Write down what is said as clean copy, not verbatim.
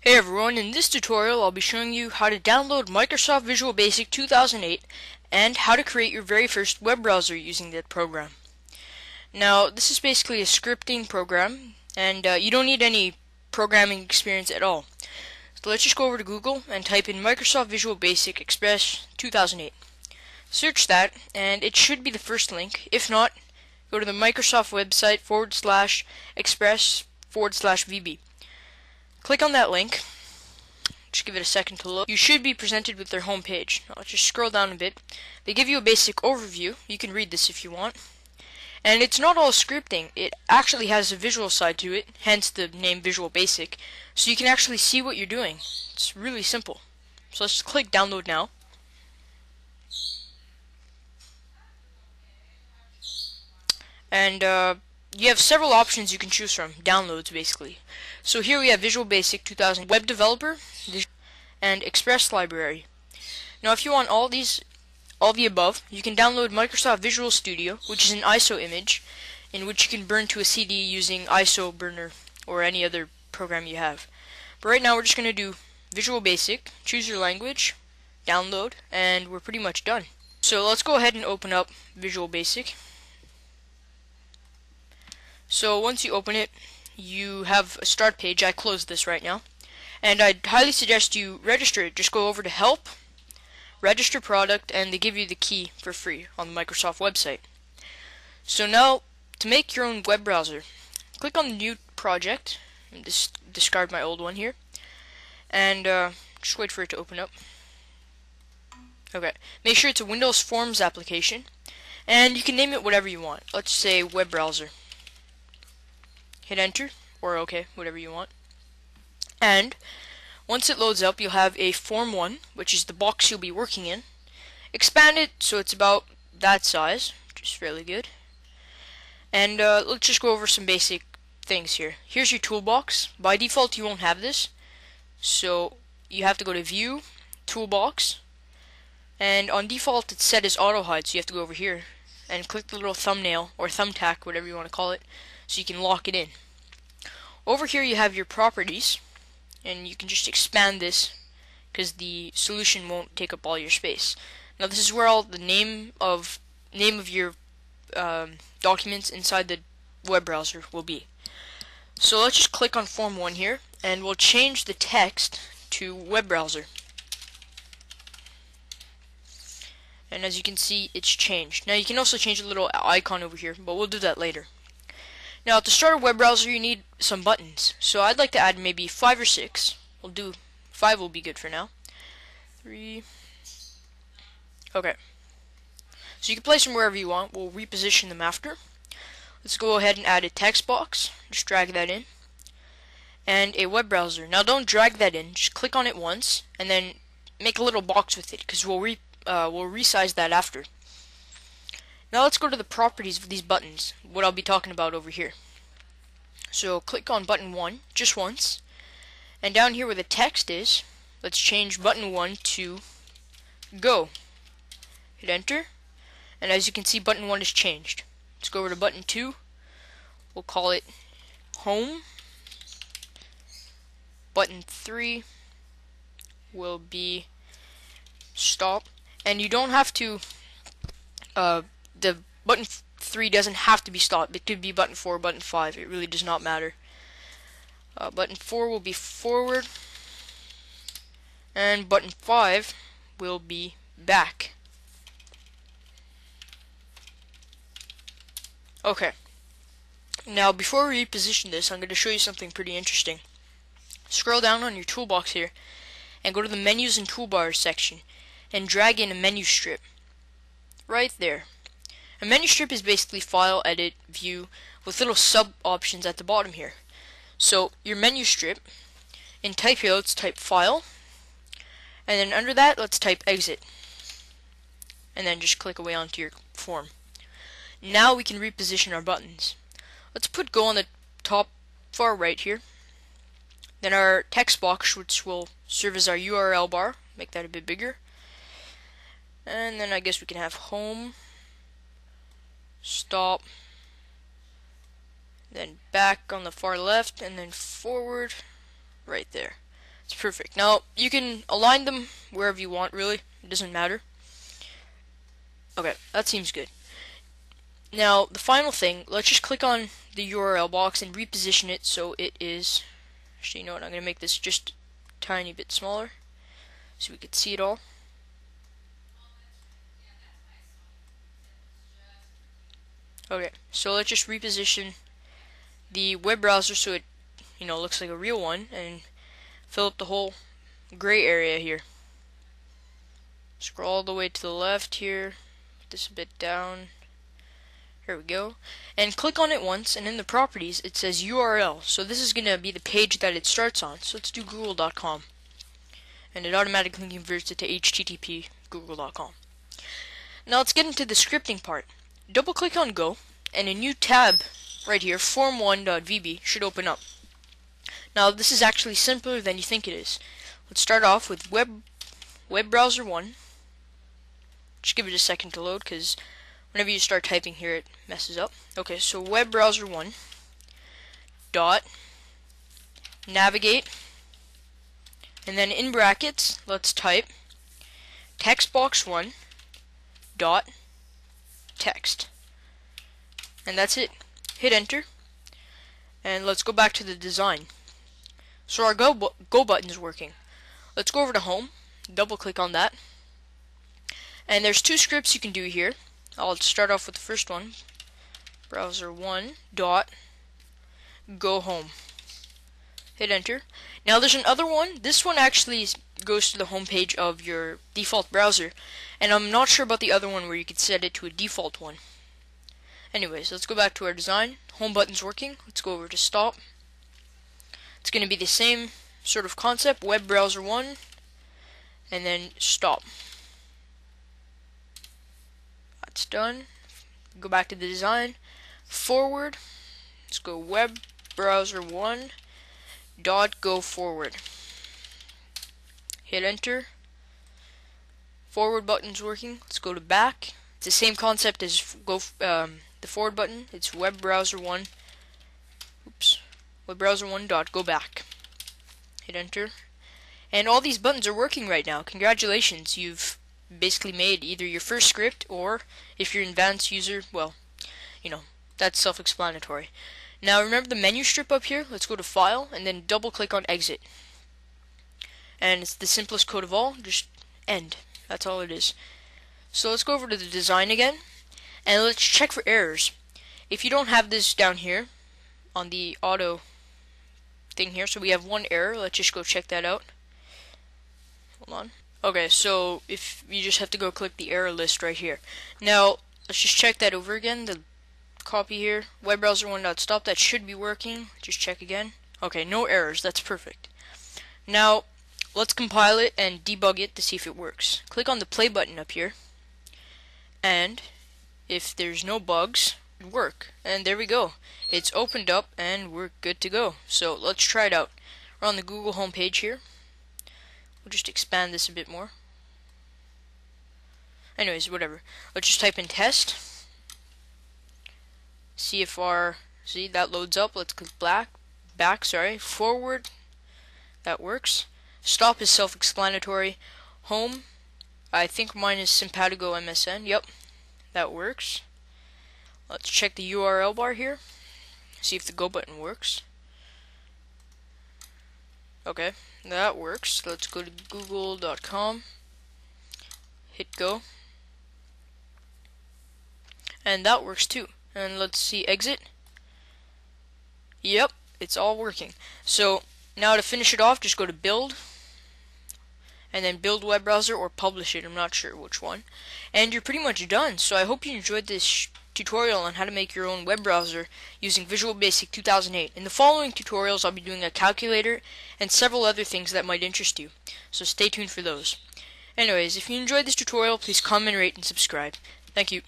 Hey everyone, in this tutorial I'll be showing you how to download Microsoft Visual Basic 2008 and how to create your very first web browser using that program. Now this is basically a scripting program and you don't need any programming experience at all. So let's just go over to Google and type in Microsoft Visual Basic Express 2008. Search that and it should be the first link. If not, go to the Microsoft website /express/VB. Click on that link. Just give it a second to load. You should be presented with their home page. Now let's just scroll down a bit. They give you a basic overview. You can read this if you want. And it's not all scripting. It actually has a visual side to it, hence the name Visual Basic. So you can actually see what you're doing. It's really simple. So let's click download now. And you have several options you can choose from, downloads basically. So here we have Visual Basic 2000 Web Developer and Express Library. Now if you want all the above, you can download Microsoft Visual Studio, which is an ISO image in which you can burn to a CD using ISO Burner or any other program you have. But right now we're just going to do Visual Basic, choose your language, download, and we're pretty much done. So let's go ahead and open up Visual Basic. So once you open it, you have a start page. I closed this right now. And I'd highly suggest you register it. Just go over to Help, Register Product, and they give you the key for free on the Microsoft website. So now, to make your own web browser, click on the New Project, and discard my old one here, and just wait for it to open up. Okay, make sure it's a Windows Forms application, and you can name it whatever you want. Let's say Web Browser. Hit enter, or OK, whatever you want. And once it loads up, you'll have a Form 1, which is the box you'll be working in. Expand it so it's about that size, which is fairly good. And let's just go over some basic things here. Here's your toolbox. By default, you won't have this. So you have to go to View, Toolbox. And on default, it's set as Auto Hide, so you have to go over here and click the little thumbnail, or thumbtack, whatever you want to call it, so you can lock it in. Over here you have your properties, and you can just expand this because the solution won't take up all your space. Now this is where all the name of your documents inside the web browser will be. So let's just click on Form 1 here, and we'll change the text to web browser. And as you can see, it's changed. Now you can also change the little icon over here, but we'll do that later. Now to start a web browser you need some buttons. So I'd like to add maybe 5 or 6. We'll do 5 will be good for now. 3. Okay. So you can place them wherever you want. We'll reposition them after. Let's go ahead and add a text box. Just drag that in. And a web browser. Now don't drag that in. Just click on it once and then make a little box with it because we'll resize that after. Now let's go to the properties of these buttons, what I'll be talking about over here. So click on button 1 just once, and down here where the text is, let's change button 1 to Go. Hit enter, and as you can see button 1 is changed. Let's go over to button 2, we'll call it Home. Button 3 will be Stop, and you don't have to the button 3 doesn't have to be stopped. It could be button 4, button 5. It really does not matter. Button 4 will be forward, and button 5 will be back. Okay. Now before we reposition this, I'm going to show you something pretty interesting. Scroll down on your toolbox here, and go to the Menus and Toolbars section, and drag in a menu strip. Right there. A menu strip is basically File, Edit, View, with little sub-options at the bottom here. So, your menu strip, in type here, let's type File, and then under that, let's type Exit. And then just click away onto your form. Now we can reposition our buttons. Let's put Go on the top far right here. Then our text box, which will serve as our URL bar, make that a bit bigger. And then I guess we can have Home, Stop, then back on the far left, and then forward right there. It's perfect. Now you can align them wherever you want, really. It doesn't matter. Okay, that seems good. Now the final thing, let's just click on the URL box and reposition it so it is, actually, you know what, I'm going to make this just a tiny bit smaller so we can see it all. Okay, so let's just reposition the web browser so it, looks like a real one, and fill up the whole gray area here. Scroll all the way to the left here, put this a bit down. Here we go. And click on it once, and in the properties it says URL. So this is going to be the page that it starts on. So let's do google.com. And it automatically converts it to HTTP google.com. Now let's get into the scripting part. Double click on Go, and a new tab right here, form1.vb, should open up. Now this is actually simpler than you think it is. Let's start off with web browser 1. Just give it a second to load, because whenever you start typing here it messes up. Okay, so web browser 1 dot navigate, and then in brackets let's type textbox1 dot text, and that's it. Hit enter, and let's go back to the design. So our go button is working. Let's go over to home, double click on that, and there's two scripts you can do here. I'll start off with the first one, browser1 dot go home. Hit enter. Now there's another one. This one actually goes to the home page of your default browser, and I'm not sure about the other one where you could set it to a default one. Anyways, let's go back to our design. Home button's working. Let's go over to stop. It's going to be the same sort of concept, web browser 1 and then stop. That's done. Go back to the design. Forward. Let's go web browser 1 dot go forward. Hit enter. Forward button's working. Let's go to back. It's the same concept as the forward button. It's web browser 1. Web browser 1 dot go back. Hit enter. And all these buttons are working right now. Congratulations, you've basically made either your first script, or if you're an advanced user, well, that's self-explanatory. Now remember the menu strip up here? Let's go to File and then double click on Exit. And it's the simplest code of all, just end. That's all it is. So let's go over to the design again, and let's check for errors. If you don't have this down here on the auto thing here, so we have one error, let's just go check that out. Hold on. Okay, so if you just have to go click the error list right here. Now let's just check that over again. The copy here, web browser 1.stop, that should be working. Just check again. Okay, no errors. That's perfect. Now let's compile it and debug it to see if it works. Click on the play button up here, and if there's no bugs, it work. And there we go. It's opened up and we're good to go. So let's try it out. We're on the Google homepage here. We'll just expand this a bit more. Anyways, whatever. Let's just type in test. See if see, that loads up. Let's click back, forward. That works. Stop is self-explanatory. Home, I think mine is Simpatico MSN. Yep, that works. Let's check the URL bar here. See if the go button works. Okay, that works. Let's go to google.com. Hit go. And that works too. And let's see, exit. Yep, it's all working. So now to finish it off, just go to build, and then build web browser or publish it, I'm not sure which one. And you're pretty much done. So I hope you enjoyed this tutorial on how to make your own web browser using Visual Basic 2008. In the following tutorials, I'll be doing a calculator and several other things that might interest you. So stay tuned for those. Anyways, if you enjoyed this tutorial, please comment, rate, and subscribe. Thank you.